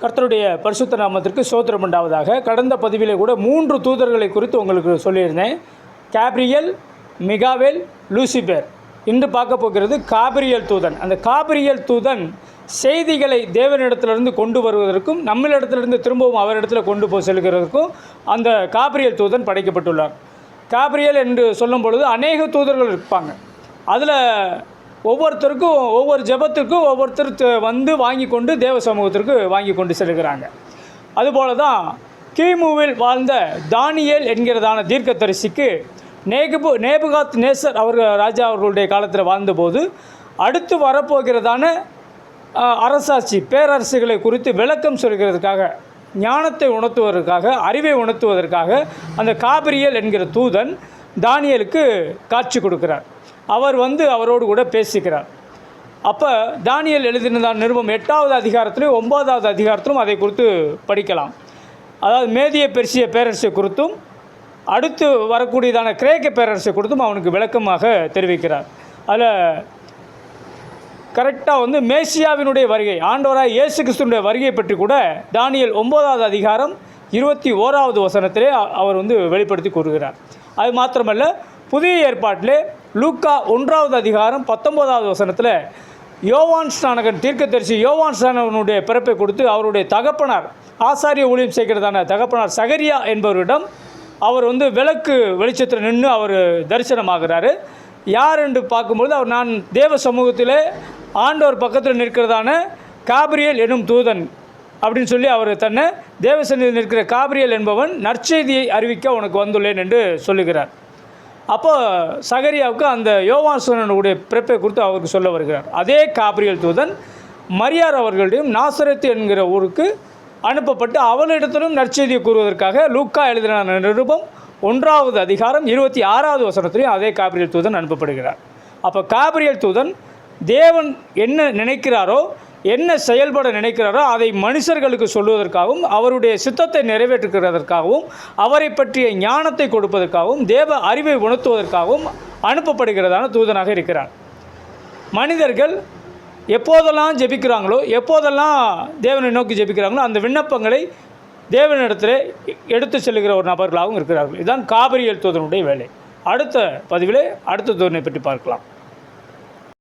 கர்த்தருடைய பரிசுத்த நாமத்திற்கு ஸ்தோத்திரம் உண்டாவதாக. கடந்த பதிவிலே கூட 3 தூதர்களை குறித்து உங்களுக்கு சொல்லியிருந்தேன். காப்ரியேல், மிகாவேல், லூசிபர். இன்று பார்க்க போகிறது காப்ரியேல் தூதன். அந்த காப்ரியேல் தூதன் செய்திகளை தேவனிடத்திலிருந்து கொண்டு வருவதற்கும் நம்மளிடத்திலிருந்து திரும்பவும் அவரிடத்தில் கொண்டு போய் செல்கிறதுக்கும் அந்த காப்ரியேல் தூதன் படைக்கப்பட்டுள்ளார். காப்ரியேல் என்று சொல்லும் பொழுது அநேக தூதர்கள் இருப்பாங்க. அதில் ஒவ்வொருத்தருக்கும் ஒவ்வொரு ஜெபத்திற்கும் ஒவ்வொருத்தர் வந்து வாங்கி கொண்டு தேவ சமூகத்திற்கு வாங்கி கொண்டு செல்கிறாங்க. அதுபோல தான் கிமுவில் வாழ்ந்த தானியேல் என்கிறதான தீர்க்கதரிசிக்கு நேபுகாத் நேசர் ராஜா அவர்களுடைய காலத்தில் வாழ்ந்தபோது அடுத்து வரப்போகிறதான அரசாட்சி பேரரசுகளை குறித்து விளக்கம் சொல்கிறதுக்காக, ஞானத்தை உணர்த்துவதற்காக, அறிவை உணர்த்துவதற்காக அந்த காப்ரியேல் என்கிற தூதன் தானியேலுக்கு காட்சி கொடுக்கிறார். அவர் அவரோடு கூட பேசிக்கிறார். அப்போ தானியேல் எழுதினதான நிருபம் 8வது அதிகாரத்திலும் 9வது அதிகாரத்திலும் அதை குறித்து படிக்கலாம். அதாவது மேதிய பெர்சிய பேரரசை குறித்தும் அடுத்து வரக்கூடியதான கிரேக்க பேரரசை குறித்தும் அவனுக்கு விளக்கமாக தெரிவிக்கிறார். அதில் கரெக்டாக மேசியாவினுடைய வருகை, ஆண்டவராய் இயேசு கிறிஸ்துவினுடைய வருகை பற்றி கூட தானியேல் 9வது அதிகாரம் 21வது வசனத்திலே அவர் வெளிப்படுத்தி கூறுகிறார். அது மாத்திரமல்ல, புதிய ஏற்பாட்டிலே லூக்கா 1வது அதிகாரம் 19வது வசனத்தில் யோவான் ஸ்நானகன் தீர்க்கதரிசி யோவான் ஸ்நானகனுடைய பிறப்பை கொடுத்து அவருடைய தகப்பனார், ஆசாரிய ஊழியம் செய்கிறதான தகப்பனார் சகரியா என்பவரிடம் அவர் விளக்கு வெளிச்சத்தில் நின்று அவர் தரிசனமாகிறாரு. யார் என்று பார்க்கும்பொழுது அவர், நான் தேவ சமூகத்தில் ஆண்டவர் பக்கத்தில் நிற்கிறதான காப்ரியேல் எனும் தூதன் அப்படின்னு சொல்லி அவர் தன்னை தேவசன்னியில் நிற்கிற காப்ரியேல் என்பவன் நற்செய்தியை அறிவிக்க உனக்கு வந்துள்ளேன் என்று சொல்லுகிறார். அப்போ சகரியாவுக்கு அந்த யோவான் ஸ்நானகனுடைய பிறப்பை குறித்து அவருக்கு சொல்ல வருகிறார். அதே காப்ரியேல் தூதன் மரியார் அவர்களுடையும் நாசரேத்து என்கிற ஊருக்கு அனுப்பப்பட்டு அவளிடத்திலும் நற்செய்தியை கூறுவதற்காக லூக்கா எழுதின நிருபம் 1வது அதிகாரம் 26வது வசனத்திலையும் அதே காப்ரியேல் தூதன் அனுப்பப்படுகிறார். அப்போ காப்ரியேல் தூதன் தேவன் என்ன நினைக்கிறாரோ, என்ன செயல்பட நினைக்கிறாரோ அதை மனுஷர்களுக்கு சொல்வதற்காகவும் அவருடைய சித்தத்தை நிறைவேற்றுகிறதற்காகவும் அவரை பற்றிய ஞானத்தை கொடுப்பதற்காகவும் தேவ அறிவை உணர்த்துவதற்காகவும் அனுப்பப்படுகிறதான தூதனாக இருக்கிறார். மனிதர்கள் எப்போதெல்லாம் ஜெபிக்கிறாங்களோ, எப்போதெல்லாம் தேவனை நோக்கி ஜெபிக்கிறாங்களோ அந்த விண்ணப்பங்களை தேவனிடத்தில் எடுத்து செல்லுகிற ஒரு நபர்களாகவும் இருக்கிறார்கள். இதுதான் காப்ரியேல் தூதனுடைய வேலை. அடுத்த பதிவிலே அடுத்த தூதனை பற்றி பார்க்கலாம்.